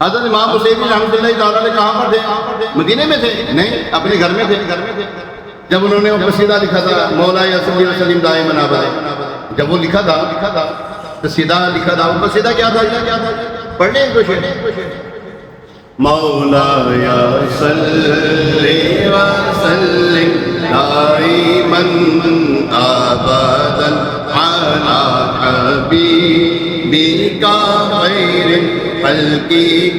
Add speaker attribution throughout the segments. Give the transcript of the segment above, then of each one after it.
Speaker 1: حضرت امام حسین رحمۃ اللہ تعالیٰ علیہ کہاں پر تھے؟ مدینے میں تھے؟ نہیں، اپنے گھر میں تھے۔ جب انہوں نے وہ قصیدہ لکھا تھا مولا یا صلی اللہ وسلم دائما ابدا، جب وہ لکھا تھا قصیدہ لکھا تھا، وہ قصیدہ کیا تھا؟ پڑھ لیں ایک دو شعر۔ مولا یا صلی وسلم دائما ابدا علی حبیبک خیر خلق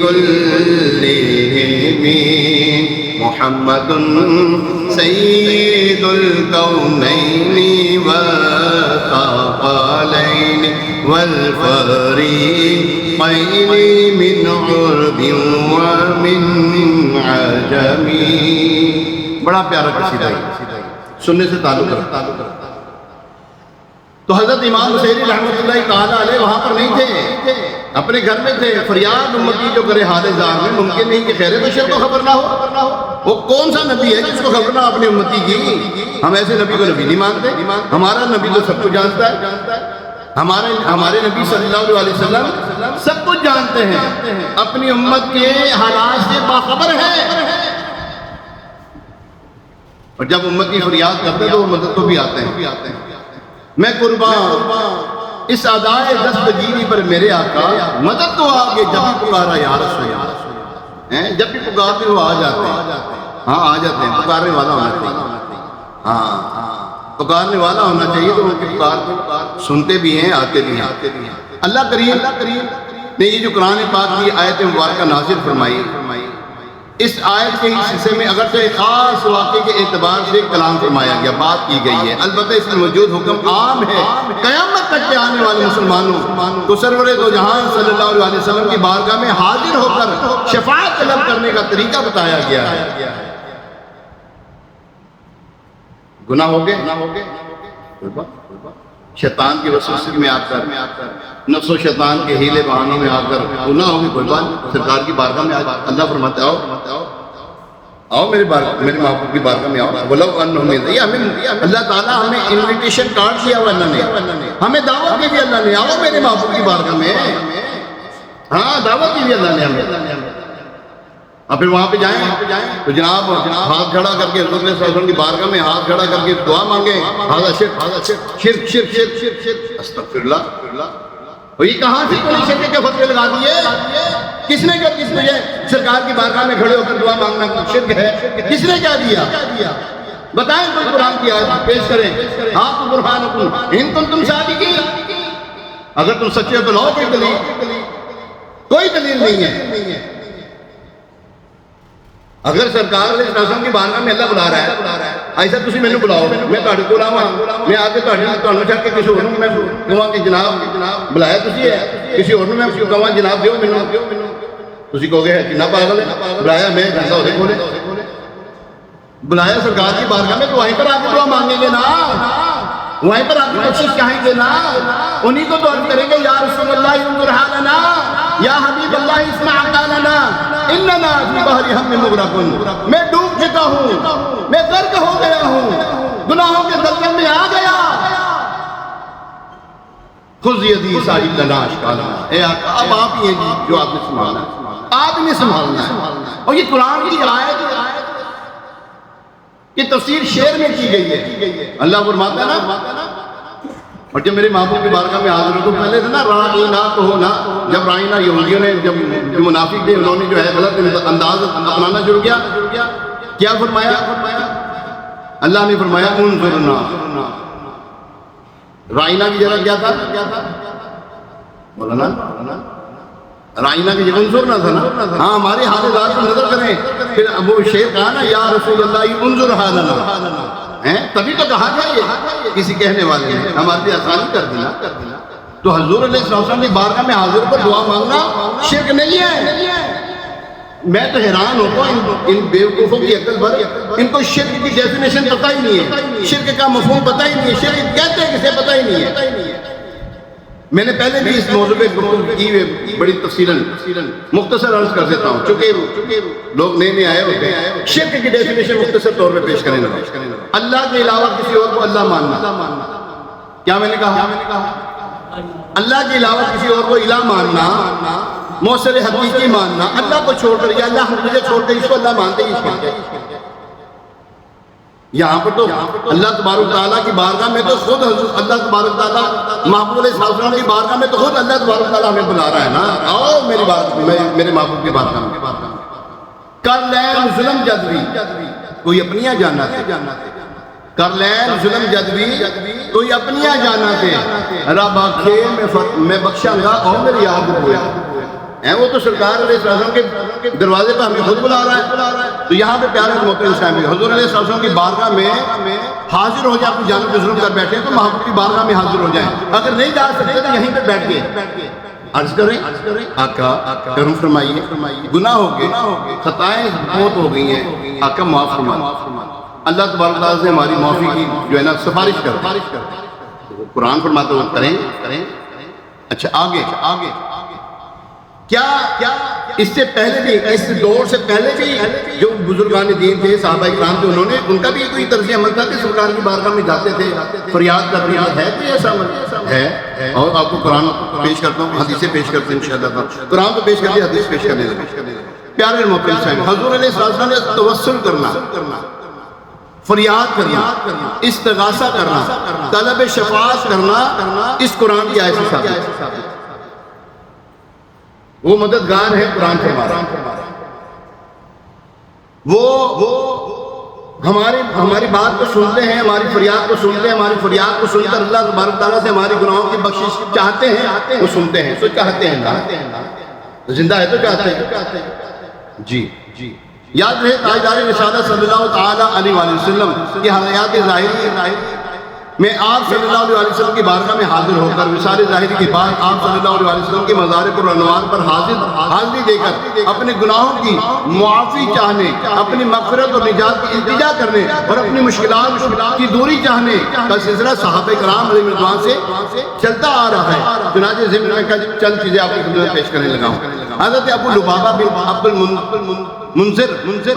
Speaker 1: کلہم محمد سید الکونین والثقلین والفریقین من عرب ومن عجم۔ بڑا پیارا قصیدہ ہے، سننے سے تعلق رکھتا۔ تو حضرت امام حسین رحمۃ اللہ تعالیٰ علیہ وہاں پر نہیں تھے، اپنے گھر میں تھے۔ فریاد امتی جو کرے حال زار میں، ممکن نہیں کہ خیر بشر کو خبر نہ ہو۔ وہ کون سا نبی ہے جس کو خبر نہ اپنی امتی کی؟ ہم ایسے نبی کو نبی نہیں مانتے۔ ہمارا نبی تو سب کو جانتا ہے، ہمارے نبی صلی اللہ علیہ وسلم سب کچھ جانتے ہیں، اپنی امت کے حالات سے باخبر ہیں، اور جب امت کی فریاد کرتے ہیں تو وہ مدد کو بھی آتے ہیں۔ میں قربان اس ادائے دستگیری پر میرے آقا، مدد تو آگے جب بھی پکارا یا رسول اللہ، جب بھی پکارتے وہ آ جاتے ہیں۔ ہاں آ جاتے ہیں، پکارنے والا ہونا چاہیے۔ ہاں پکارنے والا ہونا چاہیے تو ان کی پکار کو سنتے بھی ہیں، آتے بھی ہیں۔ اللہ کریم نے یہ جو قرآن پاک کی آیت مبارکہ نازل فرمائی، اس آیت کے اس حصے میں اگرچہ ایک خاص واقعے کے اعتبار سے کلام فرمایا گیا، بات کی گئی ہے، البتہ اس میں موجود حکم عام ہے۔ قیامت تک کے آنے والے مسلمانوں کو سرور دو جہان صلی اللہ علیہ وسلم کی بارگاہ میں حاضر ہو کر شفاعت طلب کرنے کا طریقہ بتایا گیا ہے۔ گناہ ہو گئے، شیطان کی وسوسے میں آ کر، نفس و شیطان کے ہیلے بہانوں میں آ کر گناہ ہو گئے، کوئی بات سرکار کی بارگاہ میں اللہ فرماتے آؤ میرے محبوب کی بارگاہ میں آؤ۔ وَلَوْ أَنَّهُمْ يَدْعِينَ اللہ تعالیٰ ہمیں انویٹیشن کارڈ دیا ہوا اللہ نے، ہمیں دعوت دی بھی اللہ نے، آؤ میرے محبوب کی بارگاہ میں۔ ہاں دعوت دی بھی اللہ نے ہمیں۔ اور پھر وہاں پہ جائیں تو جناب ہاتھ کھڑا کر کے حضور صلی اللہ علیہ وسلم کی بارگاہ میں ہاتھ کھڑا کر کے دعا مانگیں، ہاذا شرک استغفر اللہ۔ اور یہ کہاں سے کوئی شرک کے فتوے لگا دیے؟ کس نے کیا؟ کس نے سرکار کی بارگاہ میں کھڑے ہو کر دعا مانگنا شرک ہے؟ کس نے کیا دیا؟ بتائیں، کوئی قرآن کی آیت پیش کریں۔ ہاں تو برہانکم ان کنتم صادقین، اگر تم سچے ہو تو لاؤ کوئی دلیل۔ کوئی دلیل نہیں ہے۔ اگر سرکار علیہ السلام کی بارگاہ میں اللہ بلا رہا ہے، ایسا تسی میں نے بلاؤ، میں تاڑے کو لاؤں، میں آگے تاڑے چاہ کے کسی اور میں کہاں کہ جناب بلایا تسی ہے، کسی اور میں کہاں جناب دیو میں تسی کہو گے کہ نہ پاگل ہے، بلایا میں جانتا ہو کھولے، بلایا سرکار کی بارگاہ میں تو وہیں پر آگے دعا مانگیں گے نا، وہیں پر آگے کوشش چاہیں گے نا، انہی کو تو عرض کریں گے یا رسول اللہ انظر حالنا، یا حبیب اللہ اسمع قالنا، اننا فی بحر ہم مغرقون، میں ڈوب چکا ہوں، میں غرق ہو گیا ہوں، گناہوں کے دلدل میں آ گیا، خذ یدی ساحل لنا اشکالنا۔ اے آقا اب آپ ہی ہیں جی جو آپ نے سنبھالنا ہے، آپ نے سنبھالنا ہے۔ اور یہ قرآن کی آیت کی تفسیر شعر میں کی گئی ہے۔ اللہ فرماتا ہے نا، اور جب میرے محبوب کی بارگاہ میں حاضر ہو تو پہلے تھے نا رائنا تو ہونا، جب رائنا یہودیوں نے جب منافق تھے انہوں نے جو ہے غلط انداز اپنانا شروع کیا، کیا فرمایا؟ اللہ نے فرمایا انظرنا، رائنا کی جگہ کیا تھا؟ مولانا رائنا کی جگہ انظرنا تھا نا، ہاں ہمارے حال ذات کو نظر کریں۔ پھر ابو شیخ کہا نا یا رسول اللہ انظر حالنا، تبھی تو کہا گیا یہ کسی کہنے والے نے، ہمارے لیے آسانی کر دینا۔ تو حضور علیہ السلام کی بارگاہ میں حاضر پر دعا مانگنا شرک نہیں ہے۔ میں تو حیران ہوتا ہوں ان بیوقوفوں کی عقل پر، ان کو شرک کی ڈیفینیشن پتہ ہی نہیں ہے، شرک کا مفہوم پتہ ہی نہیں ہے، شرک کہتے ہیں کسے پتہ ہی نہیں ہے۔ میں نے پہلے بھی اس موضوع پہ گفتگو کی ہے بڑی تفصیلاً، مختصر عرض کر دیتا ہوں چونکہ لوگ نئے آئے ہوتے ہیں۔ شرک کی ڈیفینیشن مختصر طور پہ پیش کریں گے، اللہ کے علاوہ کسی اور کو اللہ ماننا۔ کیا میں نے کہا؟ اللہ کے علاوہ کسی اور کو الہ ماننا موصل حقیقی ماننا، اللہ کو چھوڑ کر، یا اللہ ہم تجھے چھوڑ کر اس کو اللہ مانتے ہی شرک ہے۔ یہاں پر تو اللہ تبارک تعالیٰ کی بارگاہ میں تو خود حضرت اللہ تبارک تعالیٰ محبوب علیہ السلام کی بارگاہ میں تو خود اللہ تبارک تعالیٰ ہمیں بلا رہا ہے نا، آؤ میری بارگاہ، میرے محبوب کی بارگاہ میں۔ کر لین ظلم جدوی، کوئی اپنیاں جانا تھے، کر لین ظلم جدوی، کوئی اپنیاں جانا تھے، رب آکھے میں بخشاں گا اور میری یاد ہوئے ہیں۔ وہ تو سرکار علیہ السلام کے دروازے پہ ہمیں خود بلا رہا ہے۔ تو یہاں پہ پیارے محترم صاحب حضور علیہ السلام کی بارگاہ میں حاضر ہو جائے، اپنی جانب پہ ظلم کر بیٹھے تو محبوب کی بارگاہ میں حاضر ہو جائیں، اگر نہیں جا سکتے تو یہیں پہ بیٹھ گئے، عرض کریں آقا کرم فرمائیے، گناہ ہو گئے، خطائیں بہت ہو گئی ہیں، آقا معاف فرمائیے۔ اللہ تبارک تعالیٰ سے ہماری معافی کی جو ہے نا سفارش کرتے، قرآن فرماتے ہوئے کریں۔ اچھا آگے کیا اس سے پہلے بھی، اس دور سے پہلے بھی جو بزرگان دین تھے، صحابہ اکرام تھے، انہوں نے ان کا بھی کوئی طرز عمل تھا کہ سرکار کی بارگاہ میں جاتے تھے، فریاد کرتے ہے، کوئی ایسا عمل ہے؟ اور آپ کو قرآن پیش کرتا ہوں، حدیثیں پیش کرتے ہیں انشاءاللہ، قرآن تو پیش کرتے، حدیث پیش کرنے لگے۔ پیارے محترم صاحب حضور علیہ السلام نے توسل کرنا، فریاد کرنا، استغاثہ کرنا، طلب شفاعت کرنا، اس قرآن کی آیت سے ثابت ہے۔ وہ مددگار ہے قرآن کے ہمارا، وہ ہماری بات کو سنتے ہیں، ہماری فریاد کو سنتے ہیں، ہماری فریاد کو سن کر اللہ تبارک تعالیٰ سے ہماری گناہوں کی بخشش چاہتے ہیں، وہ سنتے ہیں تو چاہتے ہیں، زندہ ہے تو چاہتے ہیں۔ جی یاد رہے تاجدار رسالت صلی اللہ تعالیٰ علیہ وآلہ وسلم کی حیات ظاہری میں آپ صلی اللہ علیہ وسلم کی بارگاہ میں حاضر ہو کر وصال ظاہری کے بعد آپ صلی اللہ علیہ وسلم کے مزار پر عنوان پر حاضری دے کر اپنے گناہوں کی معافی چاہنے، اپنی مغفرت اور نجات کی التجا کرنے اور اپنی مشکلات کی دوری چاہنے کا سلسلہ صحابہ کرام علیہ رضوان سے چلتا آ رہا ہے۔ چنانچہ ضمن میں چند چیزیں آپ کی خدمت میں پیش کرنے لگا ہوں۔ حضرت ابو لبابہ بن عبد المنذر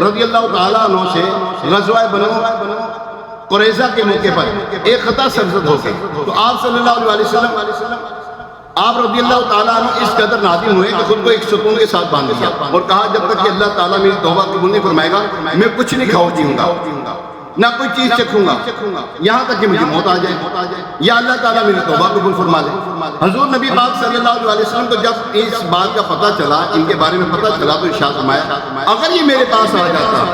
Speaker 1: رضی اللہ تعالیٰ عنہ سے غزوہ بنو قریظہ کے موقع پر ایک خطا سرزد ہو گئی، تو آپ صلی اللہ علیہ وسلم آپ رضی اللہ تعالیٰ عنہ اس قدر نادم ہوئے کہ خود کو ایک ستون کے ساتھ باندھ دیا اور کہا جب تک کہ اللہ تعالیٰ میری توبہ قبول نہیں فرمائے گا میں کچھ نہیں کھاؤں پیوں گا، نہ کوئی چیز چکھوں گا، یہاں تک کہ مجھے موت آ جائے یا اللہ تعالیٰ میری توبہ قبول فرما لے۔ حضور نبی پاک صلی اللہ علیہ وسلم کو جب اس بات کا پتہ چلا، ان کے بارے میں پتہ چلا، تو ارشاد فرمایا اگر یہ میرے پاس آ جاتا،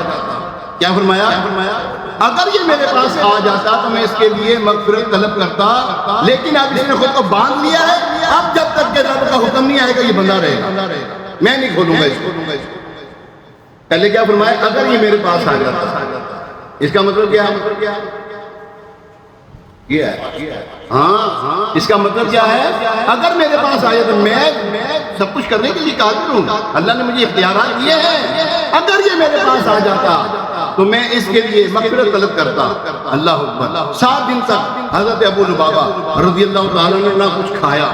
Speaker 1: کیا فرمایا؟ اگر یہ میرے پاس آ جاتا تو میں اس کے لیے مغفرت طلب کرتا، لیکن اب اس نے خود کو باندھ لیا ہے، اب جب تک کہ رب کا حکم نہیں آئے گا یہ بندہ رہے گا، میں نہیں کھولوں گا اس کو۔ پہلے کیا فرمایا؟ اگر یہ میرے پاس آ جاتا، اس کا مطلب کیا ہے؟ یہ ہے ہاں، اس کا مطلب کیا ہے؟ اگر میرے پاس آیا تو میں سب کچھ کرنے کے لیے قادر ہوں، اللہ نے مجھے اختیارات دیے ہیں، اگر یہ میرے پاس آ جاتا تو میں اس کے لیے مغفرت طلب کرتا۔ اللہ اکبر۔ 7 دن تک حضرت ابو لبابہ رضی اللہ تعالیٰ نے نہ کچھ کھایا،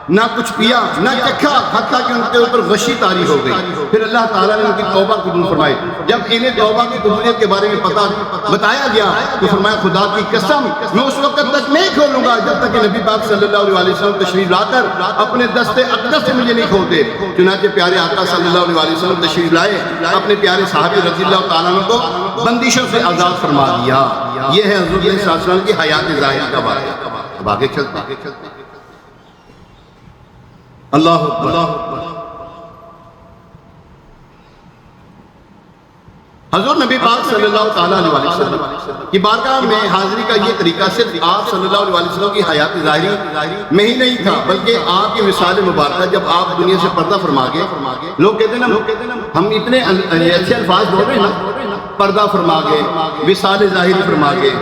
Speaker 1: نہ کچھ پیا، نہ چکھا، حتیٰ کہ ان کے اوپر غشی طاری ہو گئی۔ پھر اللہ تعالیٰ نے ان کی توبہ قبول فرمائی۔ جب انہیں توبہ کی قبولیت کے بارے میں پتہ بتایا گیا تو فرمایا خدا کی قسم میں اس وقت تک نہیں کھولوں گا جب تک کہ نبی پاک صلی اللہ علیہ وسلم تشریف لا کر اپنے دست اقدس سے مجھے نہیں کھولتے۔ چنانچہ پیارے آقا صلی اللہ علیہ وسلم تشریف لائے، اپنے پیارے صحابی رضی اللہ تعالیٰ عنہ کو بندشوں سے آزاد فرما دیا۔ یہ ہے حضور صلی اللہ علیہ وسلم کی حیات ظاہری کا واقعہ۔ اب آگے چلتے ہیں۔ اللہ اکبر۔ حضور نبی پاک صلی اللہ تعالیٰ علیہ وسلم کی بارگاہ میں حاضری کا یہ طریقہ صرف آپ صلی اللہ علیہ وسلم کی حیات ظاہری میں ہی نہیں تھا، بلکہ آپ کی وصال مبارکہ جب آپ دنیا سے پردہ فرما گئے، لوگ کہتے ہیں نا ہم اتنے اچھے الفاظ بول رہے ہیں نا، پردہ فرما گئے، وصال ظاہری فرما گئے،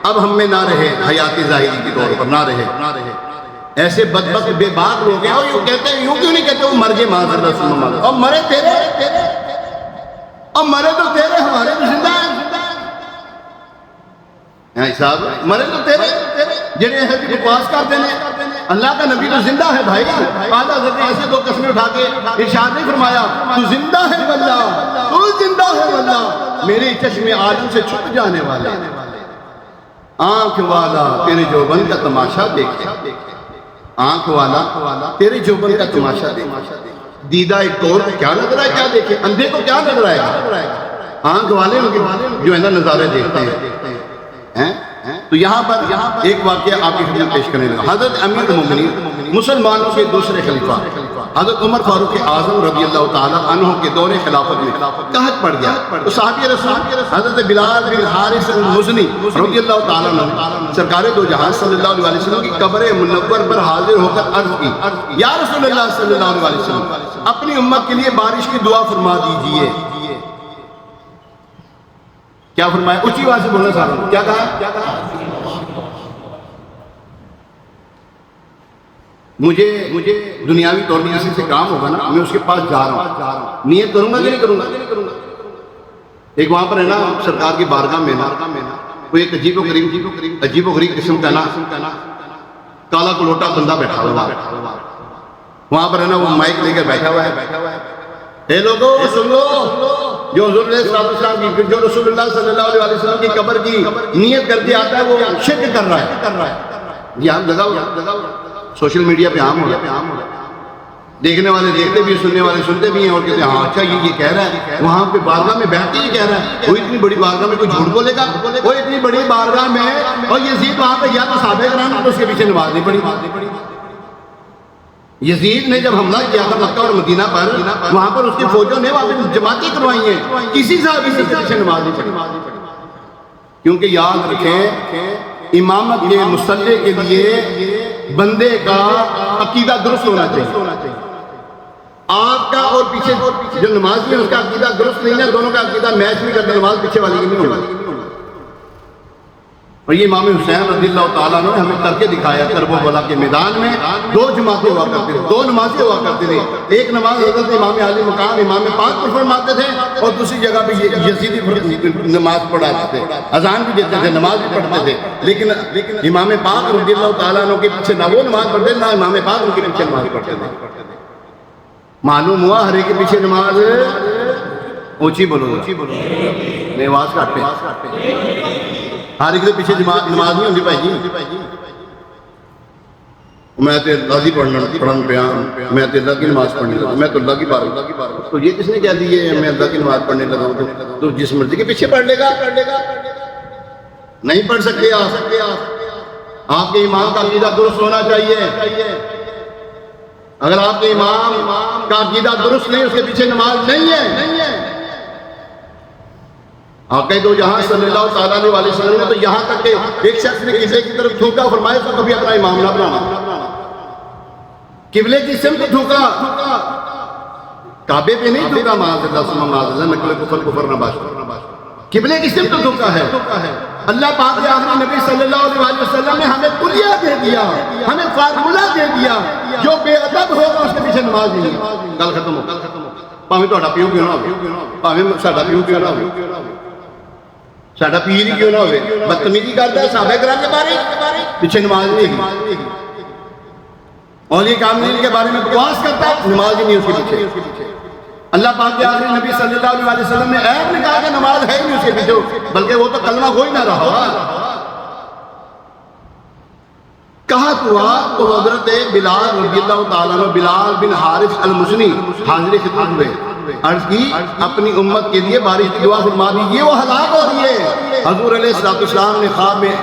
Speaker 1: اب ہم میں نہ رہے حیات ظاہری کے طور پر، نہ رہے۔ ایسے بدبخت بے باک لوگ ہیں، اور یوں کہتے ہیں، یوں کیوں نہیں کہتے وہ مر گئے معاذ اللہ صلی اللہ علیہ وسلم، اور مرے تیرے، اور مرے تو تیرے، ہمارے تو زندہ ہیں۔ صاحب مرے تو تیرے جنہیں ہے کہ بکواس کرتے ہیں، اللہ کا نبی تو زندہ ہے بھائی۔ اعلیٰ حضرت نے ایسے 2 قسمیں اٹھا کے ارشاد نہیں فرمایا تو زندہ ہے واللہ، تو زندہ ہے واللہ، میرے چشم عالم سے چھپ جانے والا، آنکھ والا تیرے جوبن کا تماشا دیکھے، آنکھ والا تیرے جوبن کا تماشا دیکھے۔ دیدہ ایک طور کو کیا نظر آئے، کیا دیکھے، اندھے کو کیا نظر آئے گا؟ آنکھ والے جو ہے نا نظارے دیکھتے ہیں۔ تو یہاں پر ایک واقعہ آپ کی خدمت پیش کرنے لگا۔ حضرت امیر المومنین مسلمانوں کے دوسرے خلیفہ حضرت عمر فاروق اعظم رضی اللہ تعالی عنہ کے دور خلافت میں قحط پڑ گیا، تو صحابی رسول حضرت بلال بن حارث المزنی رضی اللہ تعالی عنہ سرکار دو جہان صلی اللہ علیہ وسلم کی قبر منور پر حاضر ہو کر عرض کی، یا رسول اللہ صلی اللہ علیہ وسلم اپنی امت کے لیے بارش کی دعا فرما دیجئے۔ کیا فرمایا؟ اونچی آواز سے بولنا چاہ رہا ہوں، کیا کہا؟ مجھے دنیاوی طور پر کسی سے کام ہوگا نا، میں اس کے پاس جا رہا ہوں، نیت کروں گا کہ نہیں کروں گا؟ ایک وہاں پر ہے نا سرکار کی بارگاہ میں نا کوئی ایک عجیب و غریب قسم کا نا کالا کلوٹا بندہ بیٹھا ہوا ہے، وہاں پر ہے نا وہ مائک لے کر بیٹھا ہوا ہے، اے لوگوں سن لو، جو حضور علیہ السلام کی، جو رسول اللہ صلی اللہ علیہ وسلم کی قبر کی نیت کر کے آتا ہے وہ شرک کر رہا ہے۔ یہ آپ لگاؤ سوشل میڈیا پہ عام ہو رہا ہے، دیکھنے والے دیکھتے بھی، سننے والے سنتے بھی ہیں، اور کہتے ہیں ہاں اچھا یہ کہہ رہا ہے، وہاں پہ بارگاہ میں بیٹھ کے یہ کہہ رہا ہے۔ وہ اتنی بڑی بارگاہ میں کوئی جھوٹ بولے گا؟ وہ اتنی بڑی بارگاہ میں، اور یزید وہاں پہ یا تو صحابہ کرام تو اس کے پیچھے نماز نہیں پڑھی۔ یزید نے جب حملہ کیا تھا مکہ اور مدینہ پر، وہاں پر اس کی فوجوں نے وہاں پہ جماعتیں کروائی ہیں، کسی صحابی سے پیچھے نماز نہیں پڑھی۔ کیونکہ یاد رکھیں امامت کے مصلی کے لیے بندے کا عقیدہ درست ہونا چاہیے۔ آپ کا اور پیچھے جو نماز میں اس کا عقیدہ درست نہیں ہے، دونوں کا عقیدہ میچ نہیں کرتا، نماز پیچھے والی کی نہیں ہوگی۔ اور یہ امام حسین رضی اللہ تعالیٰ نے ہمیں کر کے دکھایا، کربلا کے میدان میں دو جماعتیں ہوا کرتے تھے، دو نمازیں ہوا کرتے تھے، ایک نماز حضرت امام عالی مقام امام پاک پر فرماتے تھے، اور دوسری جگہ پہ یزیدی نماز پڑھاتے تھے، اذان بھی دیتے تھے، نماز بھی پڑھتے تھے، لیکن امام پاک رضی اللہ تعالیٰ عنہ کے پیچھے نہ وہ نماز پڑھتے نہ امام پاک ان کے پیچھے نماز پڑھتے تھے۔ معلوم ہوا ہر ایک کے پیچھے نماز اونچی بولو، نہیں آواز کاٹتے، ہر ایک کے پیچھے نماز نہیں ہوتی بھائی جی۔ میں تو اللہ کی پڑھن پیا، میں تو اللہ کی نماز پڑھنے لگا، میں تو اللہ کی بارگاہ، تو یہ کس نے کہہ دی ہے میں اللہ کی نماز پڑھنے لگا ہوں؟ تو جس مرضی کے پیچھے پڑھ لے گا، نہیں پڑھ سکتے آپ کے امام کا عقیدہ درست ہونا چاہیے۔ اگر آپ کے امام کا عقیدہ درست نہیں، اس کے پیچھے نماز نہیں ہے۔ آقا دو جہاں صلی اللہ تعالیٰ علیہ وسلم نے تو یہاں تک کہ ایک شخص نے قبلے کی طرف تھوکا، فرمایا تو کبھی اپنا امام نہ بنانا، قبلے کی سمت تھوکا، کعبے پہ نہیں تھوکا، معاذ اللہ نقل کفر نہ باش، قبلے کی سمت تھوکا ہے۔ اللہ پاک کے آخری نبی صلی اللہ علیہ وسلم نے ہمیں کلیہ دے دیا، ہمیں فارمولہ دے دیا، جو بے ادب ہوگا اس کے پیچھے نماز نہیں۔ گل ختم ہو، پاویں تہاڈا پیو کیوں نہ ہوے، پاویں ساڈا پیو کیوں نہ ہوے، ساڈا پیر ہی کیوں نہ ہوے، بدتمیزی کرتا ہے صحابہ کرام کے بارے پیچھے نماز نہیں ہے، اولیاء کاملین کے بارے میں بکواس کرتا ہے، نماز ہی نہیں اس کے پیچھے۔ اللہ پاک کے آخری نبی صلی اللہ علیہ وسلم نے عیب نے کہا کہ نماز ہے ہی نہیں اس کے پیچھے، بلکہ وہ تو کلمہ گوئی نہ رہا۔ کہا ہوا تو حضرت بلال رضی اللہ تعالیٰ عنہ، بلال بن حارث المزنی حاضر خدمت ہوئے، عرض کی اپنی امت کے لیے بارش کی دعا فرما دیجیے، وہ ہلاک ہو رہی ہے۔ حضور علیہ السلام نے خواب میں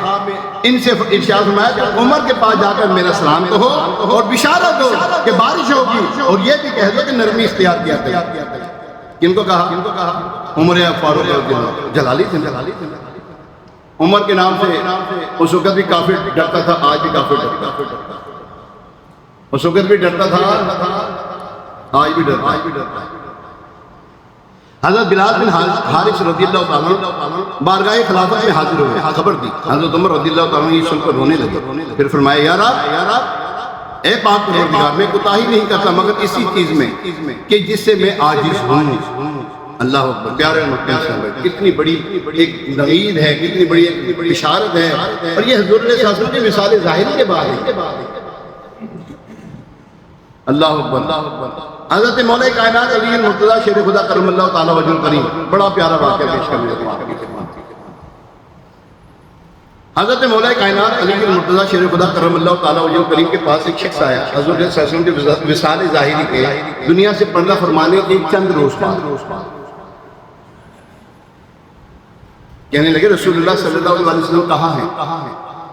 Speaker 1: ان سے ارشاد فرمایا کہ عمر کے پاس جا کر میرا سلام کہو اور بشارت دو کہ بارش ہوگی، اور یہ بھی کہہ دو کہ نرمی اختیار کیا کرے۔ کن کو کہا؟ عمر فاروق جلالی تھے۔ عمر کے نام سے اس وقت بھی کافر ڈرتا تھا، آج بھی کافر ڈرتا، اس وقت بھی ڈرتا تھا، آج بھی ڈرتا۔ حضرت بلال بن حارث رضی اللہ تعالیٰ عنہ بارگاہ خلافت میں حاضر ہوئے، خبر دی، حضرت عمر رضی اللہ تعالیٰ عنہ یہ سن کر رونے لگے، پھر فرمایا یا رب اے پاک پروردگار، میں کوتاہی نہیں کرتا مگر اسی چیز میں کہ جس سے میں عاجز ہوں۔ اللہ اکبر، پیارے مکہ صاحب، کتنی بڑی ایک نوید ہے، کتنی بڑی ایک بشارت ہے، اور یہ حضور علیہ السلام کی مثال ظاہری کے بعد ہے۔ اللہ اکبر۔ حضرت مولا کائنات علی المرتضیٰ شیر خدا کرم اللہ تعالیٰ وجہ الکریم، بڑا پیارا واقعہ پیش کرنے لگا آپ کی خدمت۔ حضرت مولا کائنات علی المرتضیٰ شیر خدا کرم اللہ تعالیٰ وجہ کریم کے پاس ایک شخص آیا حضور صلی اللہ علیہ وسلم کے وصال ظاہری کے دنیا سے پردہ فرمانے کے چند روز بعد کہنے لگے رسول اللہ صلی اللہ علیہ وسلم کہاں ہیں؟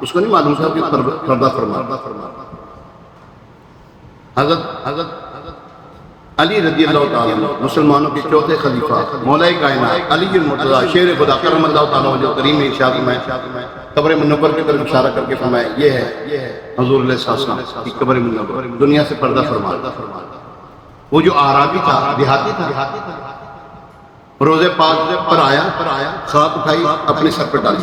Speaker 1: اس کو نہیں معلوم تھا کہ پردہ فرما حضرت علی رضی اللہ تعالیٰ مسلمانوں کے چوتھے خلیفہ مولا کائنات علی المرتضیٰ شیر خدا کرم اللہ تعالیٰ وجہ کریم میں ارشاد فرمایا قبر منور کی طرف اشارہ کر کے فرمایا یہ ہے حضور علیہ السلام کی قبر منور دنیا سے پردہ فرما. وہ جو اعرابی تھا دیہاتی تھا روزے پاک پر آیا خاک اٹھائی اپنے سر پر ڈالی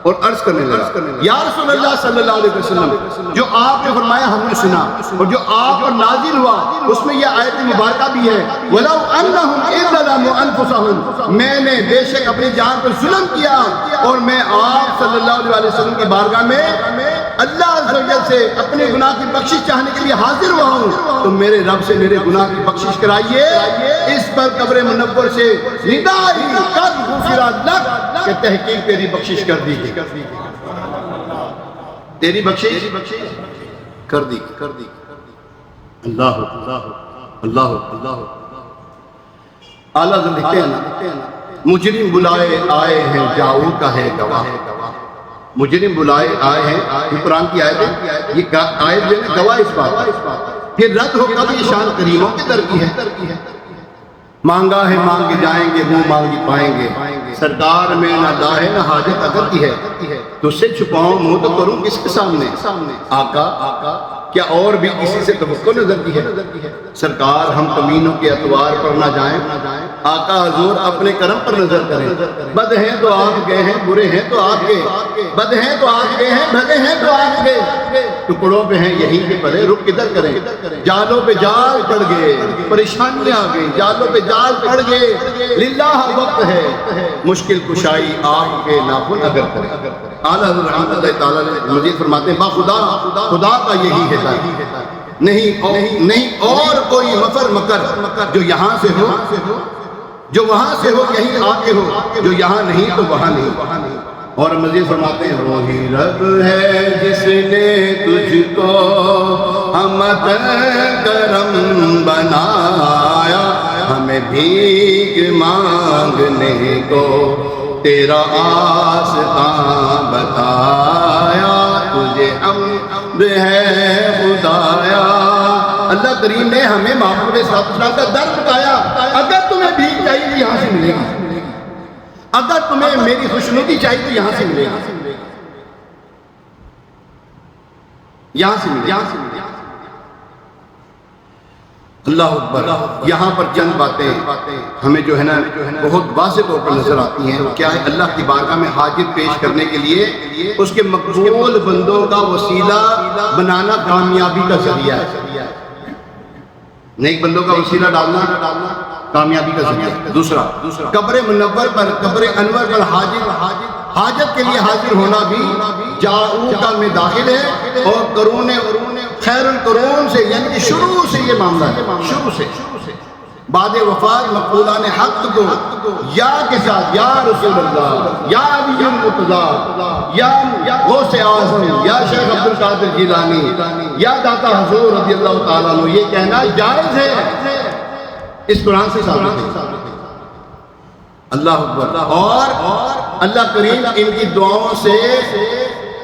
Speaker 1: اور عرض کرنے لگا یا رسول اللہ صلی اللہ علیہ وسلم جو آپ نے فرمایا ہم نے سنا اور جو آپ پر نازل ہوا اس میں یہ آیت مبارکہ بھی ہے وَلَوْ أَنَّهُمْ إِذْ ظَلَمُوا أَنفُسَهُمْ میں نے بے شک اپنی جان پر ظلم کیا اور میں آپ صلی اللہ علیہ وسلم کی بارگاہ میں اللہ عز و جل سے اپنے گناہ کی بخشش چاہنے کے لیے حاضر ہوا ہوں تو میرے رب سے میرے گناہ کی بخشش کرائیے. اس پر قبر منور سے ندائی قد غفر لک کہ تحقیق تیری بخشش کر دی گئی تیری بخشش کر دی. اللہ اللہ اللہ اعلیٰ حضرت لکھتے ہیں نا مجرم بلائے آئے ہیں جاؤ کا ہے گواہ. مجرم بلائے آئے ہیں یہ قرآن کی آیت ہے یہ آیت جو ہے گواہ اس بات پھر رد ہو کب یہ شان کریموں کے در کی ہے. مانگا ہے مانگے جائیں گے منہ مانگی پائیں گے سرکار میں نہ لاہے نہ حاجت اگر کی ہے تو سے چھپاؤں منہ تو کروں کس کے سامنے آقا کیا اور بھی کسی سے توقع نظر کی ہے سرکار ہم کمینوں کے اتوار پر نہ جائیں آقا حضور اپنے کرم پر نظر کریں بد ہیں تو آپ گئے ہیں برے ہیں تو آپ کے بد ہیں تو آپ گئے ہیں بھلے ہیں تو آپ کے ٹکڑوں پہ ہیں یہیں کے پڑے رک کدھر کریں جالوں پہ جال پڑ گئے پریشانیاں آ گئی جالوں پہ جال پڑ گئے للہ وقت ہے مشکل کشائی آپ کے ناخن اگر کریں. اعلیٰ حضرت رحمۃ اللہ تعالیٰ نے مزید فرماتے ہیں خدا کا یہی ہے نہیں اور کوئی مفر مکر جو یہاں سے ہو جو وہاں سے ہو یہیں آ کے ہو جو یہاں نہیں تو وہاں نہیں. اور مزید فرماتے ہیں وہی رب ہے جس نے تجھ کو حمد کرم بنایا ہمیں بھیک مانگنے کو تیرا آستان بتایا تجھے امر ہے خدایا. اللہ کریم نے ہمیں محمود صلی اللہ علیہ وسلم کا در بتایا اگر تمہیں بھیک چاہیے تو یہاں سے ملے گی اگر تمہیں میری خوشنودی چاہیے تو یہاں سے ملے گی یہاں سے ملے گی. اللہ اکبر. یہاں پر چند باتیں ہمیں جو ہے نا بہت واضح طور پر نظر آتی ہیں کیا ہے اللہ کی بارگاہ میں حاجت پیش کرنے کے لیے اس کے مقبول بندوں کا وسیلہ بنانا کامیابی کا ذریعہ ہے. نیک بندوں کا وسیلہ ڈالنا کامیابی کا ذریعہ. دوسرا قبر منور پر قبر انور پر حاجت کے لیے حاضر ہونا بھی جاؤ کا میں داخل ہے اور قرون خیر القرون سے یعنی کہ شروع سے یہ معاملہ ہے شروع سے بعد وفات مقبولان حق کو یا کے ساتھ یا رسول اللہ یا علی المرتضیٰ یا غوث اعظم یا شیخ عبد القادر جیلانی یا داتا حضور رضی اللہ تعالیٰ عنہ یہ کہنا جائز ہے اس قرآن سے ثابت ہے. اللہ اکبر. اور اللہ کریم ان کی دعاؤں سے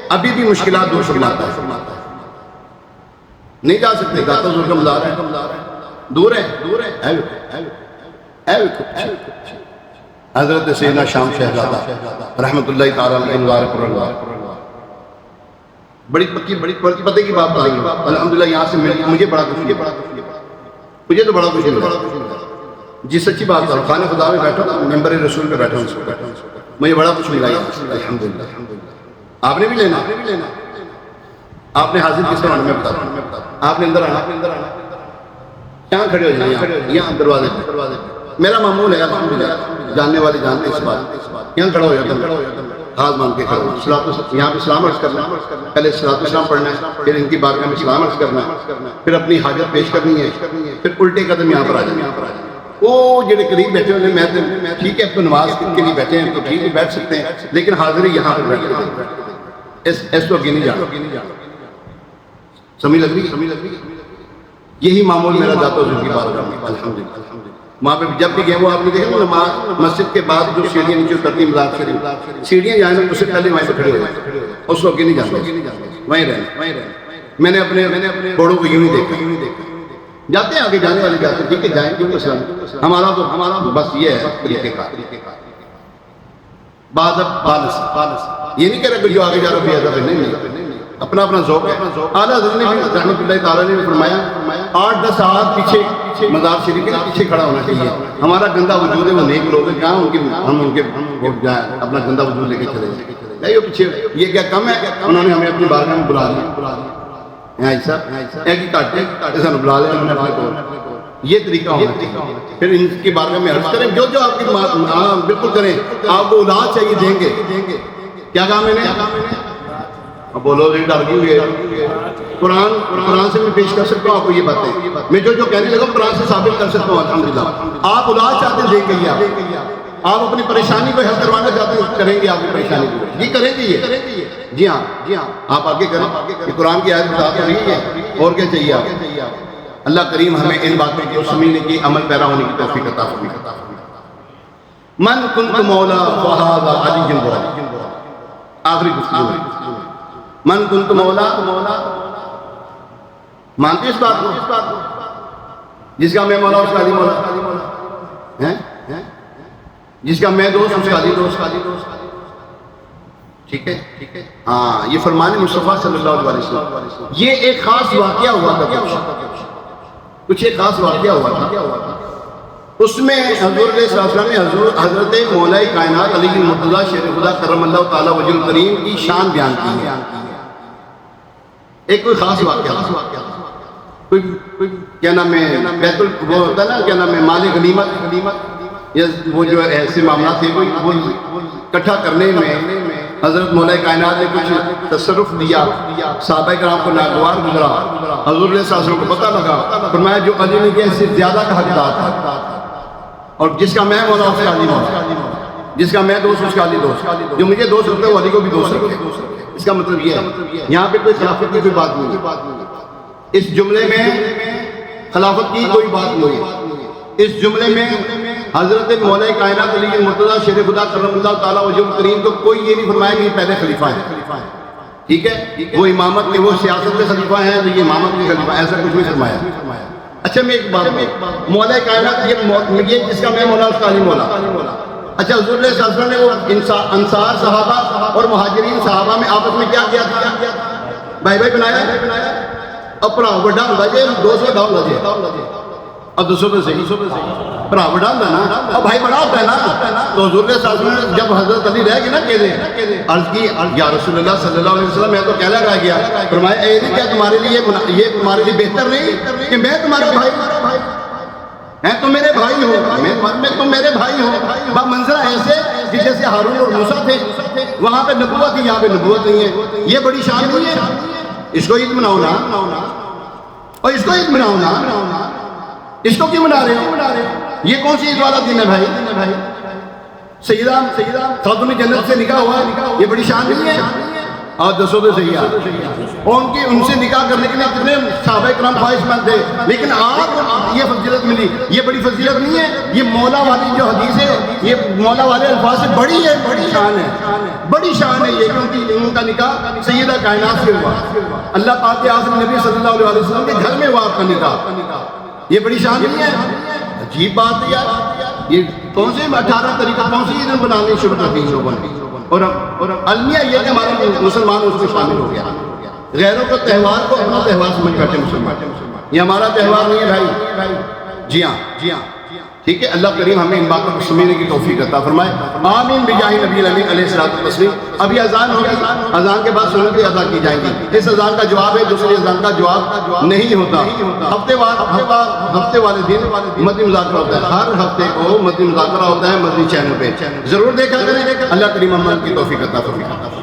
Speaker 1: ابھی بھی مشکلات دور فرماتا ہے. نہیں جا سکتے داتا حضور کا مزار ہے دور ہے. حضرت سیدنا شام شہزادہ رحمت اللہ تعالیٰ علیہ بڑی پتے کی بات آئی الحمدللہ یہاں سے مجھے بڑا خوشی مجھے تو بڑا خوشی جی سچی بات ہے خانہ خدا میں بیٹھا ممبر رسول پہ بیٹھا ہوں مجھے بڑا کچھ ملا الحمدللہ. آپ نے بھی لینا آپ نے حاضر کس طرح میں بتا رہا ہوں آپ نے اندر آنا یہاں کھڑے ہو جائیں یہاں دروازے میرا معمول ہے الحمدللہ جاننے والے جانتے اس بات یہاں کھڑا ہو جاتا ہاتھ مان کے کھڑا یہاں پہ سلام عرض کرنا پہلے صلاۃ السلام پڑھنا ہے پھر ان کی بارگاہ میں سلام عرض کرنا ہے پھر اپنی حاجت پیش کرنی ہے پھر الٹے قدم یہاں پر آ جانا. وہ جڑے قریب بیٹھے ہوئے میں ٹھیک ہے اب تو نماز کے لیے بیٹھے ہیں تو ٹھیک ہے بیٹھ سکتے ہیں لیکن حاضری یہاں پر بیٹھے اس کو آگے نہیں جانا. سمجھ لگ رہی؟ یہی معمول میرا ذات حضور کی بارگاہ میں الحمدللہ. وہاں پہ جب بھی گئے وہ آپ نے دیکھا نماز مسجد کے بعد جو سیڑھیاں نیچے اترتی مزار شریف سیڑھیاں جائیں نا اس سے پہلے وہیں پہ کھڑے ہو جائیں, اس کو آگے نہیں جانا, وہیں رہنا. میں نے اپنے بڑوں کو یوں ہی دیکھا. جاتے ہیں آگے جانے والے جاتے ہیں, ٹھیک ہے جائیں کیوں مسئلہ. ہمارا تو بس یہ ہے طریقہ کار. یہ نہیں کہہ رہا کہ جو آگے جا رہا بے ادب ہے, نہیں, اپنا ذوق ہے. اعلیٰ حضرت نے رحمۃ اللہ تعالیٰ نے فرمایا 8-10 سال پیچھے مزار شریف کے پیچھے کھڑا ہونا چاہیے. ہمارا گندا وجود ہے, وہ نیک لوگ ہیں, کہاں ہم ان کے جائیں اپنا گندا وجود لے کے چلے جائیں. پیچھے یہ کیا کم ہے, انہوں نے ہمیں اپنی بارگاہ میں بلا لیا. ایسا ایک ہی کاٹے سانو بلا لیا انہوں نے اپنے کو. یہ طریقہ ہونا چاہیے. پھر ان کی بارگاہ میں عرض کریں جو آپ کی بالکل کریں. آپ کو اولاد چاہیے دیں گے. کیا کہا میں نے؟ اب بولو ڈر گئی ہوئی ہے. قرآن سے میں پیش کر سکتا ہوں آپ کو یہ باتیں. میں جو کہنے لگا قرآن سے ثابت کر سکتا ہوں الحمدللہ. آپ اولاد چاہتے ہیں دیں گے. آپ اپنی پریشانی کو حل کروانا چاہتے ہیں کریں گے. آپ کی پریشانی کو یہ کریں گے. یہ جی ہاں آپ آگے کریں. یہ قرآن کی آیت بتا رہی ہے. اور کیا چاہیے آپ. اللہ کریم ہمیں ان باتوں کو سمجھنے کی عمل پیرا ہونے کی توفیق عطا فرمائے. من کنت مولا فہذا علی جنبہ. آخری گفتگو من کنت مولا. مانتے اس بات کو جس کا میں مولا اس کا علی مولا ہے, جس کا میں دوست اس کا علی دوست. ٹھیک ہے. ہاں یہ فرمان مصطفیٰ صلی اللہ علیہ وسلم. یہ ایک خاص واقعہ ہوا تھا. کچھ ایک خاص واقعہ ہوا تھا. اس میں حضور علیہ السلام نے حضرت مولا کائنات علی المرتضیٰ شیر خدا کرم اللہ تعالیٰ وجہ الکریم کی شان بیان کی ہے. ایک کوئی خاص واقعہ کوئی کیا نام ہے بیت وہ ہوتا ہے نا, کیا نام ہے مال غنیمت یا وہ جو ایسے معاملات تھے وہ اکٹھا کرنے میں حضرت مولا کائنات نے کچھ تصرف دیا. صحابہ کرام کو ناگوار گزرا. حضور علیہ السلام کو پتہ لگا. فرمایا جو علی نے کیا اس سے زیادہ کا حقدار تھا, اور جس کا میں مولا اس کا علی مولا, جس کا میں دوست اس کا علی دوست, جو مجھے دوست رکھتا ہے وہ علی کو بھی دوست رکھے. اس کا مطلب یہ ہے یہاں پہ کوئی خلافت کی کوئی بات نہیں. اس جملے میں خلافت کی کوئی بات نہیں. اس جملے میں حضرت مولا کائنات علی المرتضیٰ شیر خدا کرم اللہ تعالیٰ وجہ الکریم کو کوئی یہ نہیں فرمایا کہ یہ پہلے خلیفہ ہیں. ٹھیک ہے, وہ امامت کے وہ سیاست کے خلیفہ ہیں تو یہ امامت کے خلیفہ, ایسا کچھ نہیں فرمایا. اچھا میں ایک بات مولا کائنات یہ جس کا میں مولا اس کا علی مولا. اچھا حضور علیہ السلام نے وہ انصار صحابہ اور مہاجرین صحابہ میں آپس میں کیا کیا تھا؟ بھائی بنایا. اپنا بڑا ہوتا ہے 200 ڈاؤن لگے. اب 200 پہ صحیح بڑا بڑا ہوتا ہے نا, اب بھائی بڑا ہوتا ہے نا. تو حضور علیہ السلام نے جب حضرت علی رہ گئے نا کہتے عرض کی یا رسول اللہ صلی اللہ علیہ وسلم میں تو کہہ لگا گیا. فرمایا اے علی کیا تمہارے لیے یہ تمہارے لیے بہتر نہیں کہ میں تمہارا بھائی ہیں, تم میرے بھائی ہو, میں تم میرے بھائی ہو. منظر ایسے کہ جیسے ہارون اور موسیٰ تھے, وہاں پہ نبوت تھی, یہاں پہ نبوت نہیں ہے. یہ بڑی شان نہیں ہے. اس کو عید مناؤ نا, اور اس کو عید مناؤ نا. اس کو کیوں منا رہے ہو؟ یہ کون سی عید والا دن ہے بھائی؟ سیدہ خاتون جنت سے نکاح ہوا, یہ بڑی شان نہیں ہے. اور 200 تو صحیح ہے. اور ان سے نکاح کرنے کے لیے کتنے صحابہ کرام خواہش مند تھے, لیکن آپ یہ فضیلت ملی. یہ بڑی فضیلت نہیں ہے. یہ مولا والی جو حدیث ہے, یہ مولا والے الفاظ سے بڑی ہے, بڑی شان ہے, بڑی شان ہے یہ, کیونکہ ان کا نکاح سیدہ کائنات سے ہوا. اللہ پاک کے آخری نبی صلی اللہ علیہ وسلم کے گھر میں ہوا آپ کا نکاح. یہ بڑی شان نہیں ہے. عجیب بات ہے یار. یہ کون سے 18 طریقہ کون سی عید بنانے شروع کر دی لوگوں نے. اور المیہ یہ کہ ہمارا مسلمان اس میں شامل ہو گیا. غیروں کا تہوار کو اپنا تہوار سمجھ کرتے مسلمان. یہ ہمارا تہوار نہیں ہے بھائی. جی ہاں ٹھیک ہے. اللہ کریم ہمیں ان باتوں کو سمجھنے کی توفیق عطا فرمائے. آمین بجاہ نبی الامین علیہ الصلوۃ والتسلیم. ابھی اذان ہوگی, اذان کے بعد سنتیں ادا کی جائیں گی. اس اذان کا جواب ہے, دوسری اذان کا جواب نہیں ہوتا. ہفتے والے دن مدنی مذاکرہ ہوتا ہے. ہر ہفتے کو مدنی مذاکرہ ہوتا ہے مدنی چینل پہ. ضرور دیکھا کریں. اللہ کریم ہمیں کی توفیق عطا فرمائے.